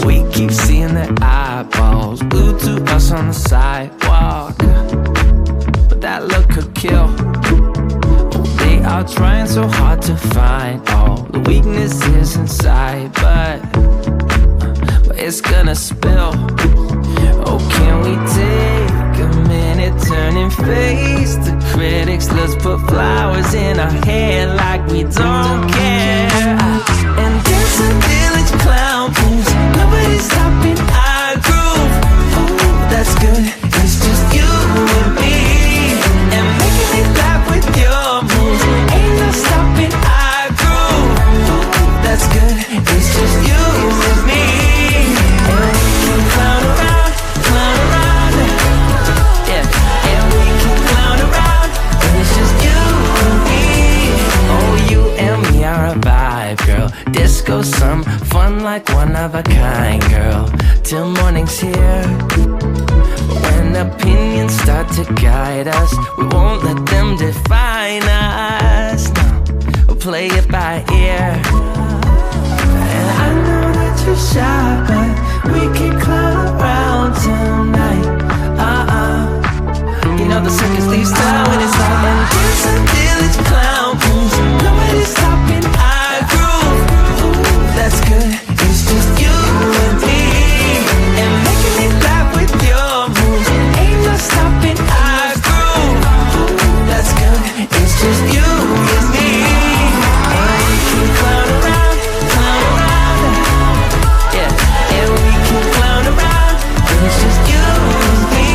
We keep seeing their eyeballs glued to us on the sidewalk, but that look could kill. They are trying so hard to find all the weaknesses inside, but it's gonna spill. Oh, can we take a minute, turn and face the critics? Let's put flowers in our hair like we don't care. And dance a village clown moves, nobody's stopping our groove. Oh, that's good, it's just you and me. And making it laugh with your moves, ain't no stopping our groove. Oh, that's good, it's just you and me. And we can clown around, yeah. And we can clown around, and it's just you and me. Oh, you and me are a vibe, girl. Disco, some fun like one of a kind, girl. Till morning's here. When opinions start to guide us, we won't let them define us. No, we'll play it by ear. And I know that you're shy, but we can clown around tonight. You know the circus leaves town when it's on. And there's a village clown moves, nobody's stopping our groove. Ooh, that's good, it's just you and me. And making it laugh with your moves, ain't no stopping our groove. Ooh, that's good, it's just you and me. And we can clown around, yeah. And we can clown around, and it's just you and me.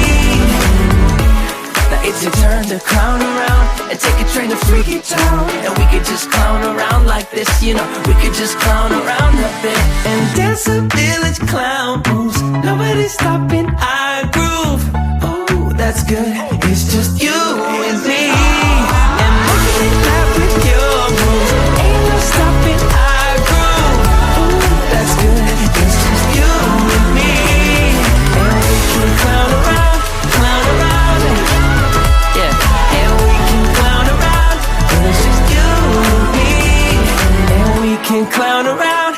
Now it's your turn to clown around and take a train to Freaky Town. And we could just clown around like this, you know. We could just clown around a bit and dance a village clown moves, nobody's stopping our groove. Oh, that's good, it's just you and me. And making it laugh with your moves, ain't no stopping our groove. Oh, that's good, it's just you and me. And we can clown around, yeah. And we can clown around, and it's just you and me. And we can clown around,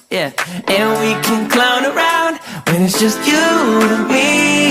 yeah. And we can clown around when it's just you and me.